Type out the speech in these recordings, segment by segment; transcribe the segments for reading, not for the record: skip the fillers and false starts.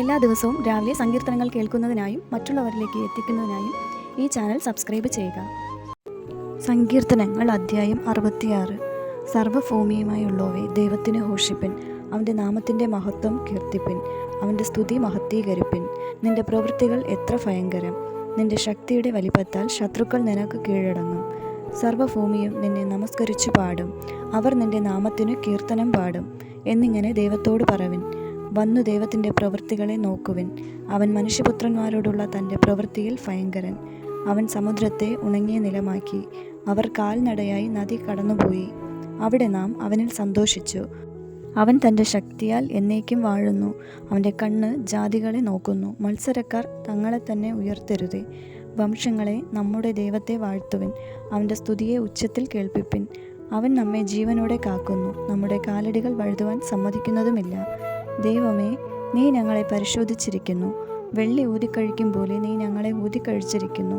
എല്ലാ ദിവസവും രാവിലെ സങ്കീർത്തനങ്ങൾ കേൾക്കുന്നതിനായും മറ്റുള്ളവരിലേക്ക് എത്തിക്കുന്നതിനായും ഈ ചാനൽ സബ്സ്ക്രൈബ് ചെയ്യുക. സങ്കീർത്തനങ്ങൾ അധ്യായം 66. സർവ്വഭൂമിയുമായുള്ളവേ, ദൈവത്തിന് ഘോഷിപ്പിൻ, അവൻ്റെ നാമത്തിൻ്റെ മഹത്വം കീർത്തിപ്പിൻ, അവൻ്റെ സ്തുതി മഹത്വീകരിപ്പിൻ. നിൻ്റെ പ്രവൃത്തികൾ എത്ര ഭയങ്കരം! നിൻ്റെ ശക്തിയുടെ വലിപ്പത്താൽ ശത്രുക്കൾ നിനക്ക് കീഴടങ്ങും. സർവ്വഭൂമിയും നിന്നെ നമസ്കരിച്ചു പാടും, അവർ നിൻ്റെ നാമത്തിനു കീർത്തനം പാടും എന്നിങ്ങനെ ദൈവത്തോട് പറവിൻ. വന്നു ദൈവത്തിൻ്റെ പ്രവൃത്തികളെ നോക്കുവിൻ. അവൻ മനുഷ്യപുത്രന്മാരോടുള്ള തൻ്റെ പ്രവൃത്തിയിൽ ഭയങ്കരൻ. അവൻ സമുദ്രത്തെ ഉണങ്ങിയ നിലമാക്കി, അവർ കാൽനടയായി നദി കടന്നുപോയി. അവിടെ നാം അവനിൽ സന്തോഷിച്ചു. അവൻ തൻ്റെ ശക്തിയാൽ എന്നേക്കും വാഴുന്നു. അവൻ്റെ കണ്ണ് ജാതികളെ നോക്കുന്നു. മത്സരക്കാർ തങ്ങളെ തന്നെ ഉയർത്തരുതേ. വംശങ്ങളെ, നമ്മുടെ ദൈവത്തെ വാഴ്ത്തുവിൻ, അവൻ്റെ സ്തുതിയെ ഉച്ചത്തിൽ കേൾപ്പിപ്പിൻ. അവൻ നമ്മെ ജീവനോടെ കാക്കുന്നു, നമ്മുടെ കാലടികൾ വഴുതുവാൻ സമ്മതിക്കുന്നതുമില്ല. ദൈവമേ, നീ ഞങ്ങളെ പരിശോധിച്ചിരിക്കുന്നു. വെള്ളി ഊതിക്കഴിക്കും പോലെ നീ ഞങ്ങളെ ഊതിക്കഴിച്ചിരിക്കുന്നു.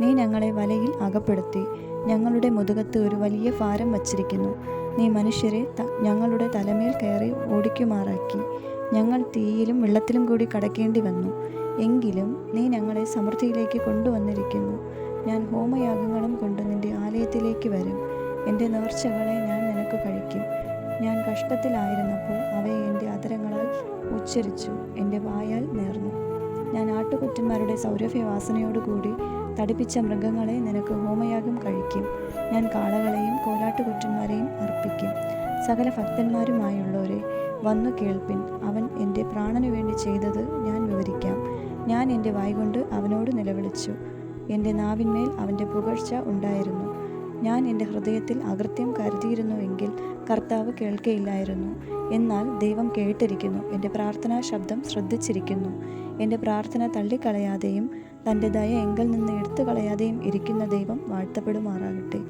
നീ ഞങ്ങളെ വലയിൽ അകപ്പെടുത്തി ഞങ്ങളുടെ മുതുകത്ത് ഒരു വലിയ ഭാരം വച്ചിരിക്കുന്നു. നീ മനുഷ്യരെ ഞങ്ങളുടെ തലമേൽ കയറി ഓടിക്കുമാറാക്കി. ഞങ്ങൾ തീയിലും വെള്ളത്തിലും കൂടി കടക്കേണ്ടി വന്നു. എങ്കിലും നീ ഞങ്ങളെ സമൃദ്ധിയിലേക്ക് കൊണ്ടുവന്നിരിക്കുന്നു. ഞാൻ ഹോമയാഗങ്ങളും കൊണ്ട് നിൻ്റെ ആലയത്തിലേക്ക് വരും. എൻ്റെ നേർച്ചകളെ ഞാൻ നിനക്ക് കഴിക്കും. ഞാൻ കഷ്ടത്തിലായിരുന്നപ്പോൾ അവയെ എൻ്റെ അധരങ്ങളാൽ ഉച്ചരിച്ചു, എൻ്റെ വായാൽ നേർന്നു. ഞാൻ ആട്ടുകൊറ്റന്മാരുടെ സൗരഭ്യവാസനയോടുകൂടി തടിപ്പിച്ച മൃഗങ്ങളെ നിനക്ക് ഹോമയാഗം കഴിക്കും. ഞാൻ കാളകളെയും കോലാട്ടുകൊറ്റന്മാരെയും അർപ്പിക്കും. സകല ഭക്തന്മാരുമായുള്ളവരെ, വന്നു കേൾപ്പിൻ. അവൻ എൻ്റെ പ്രാണനു വേണ്ടി ചെയ്തത് ഞാൻ വിവരിക്കാം. ഞാൻ എൻ്റെ വായ്കൊണ്ട് അവനോട് നിലവിളിച്ചു. എൻ്റെ നാവിന്മേൽ അവൻ്റെ പുകഴ്ച ഉണ്ടായിരുന്നു. ഞാൻ എൻ്റെ ഹൃദയത്തിൽ അകൃത്യം കരുതിയിരുന്നുവെങ്കിൽ കർത്താവ് കേൾക്കയില്ലായിരുന്നു. എന്നാൽ ദൈവം കേട്ടിരിക്കുന്നു, എൻ്റെ പ്രാർത്ഥനാ ശബ്ദം ശ്രദ്ധിച്ചിരിക്കുന്നു. എൻ്റെ പ്രാർത്ഥന തള്ളിക്കളയാതെയും തൻ്റെ ദയ എങ്കിൽ നിന്ന് എടുത്തു കളയാതെയും ഇരിക്കുന്ന ദൈവം വാഴ്ത്തപ്പെടുമാറാകട്ടെ.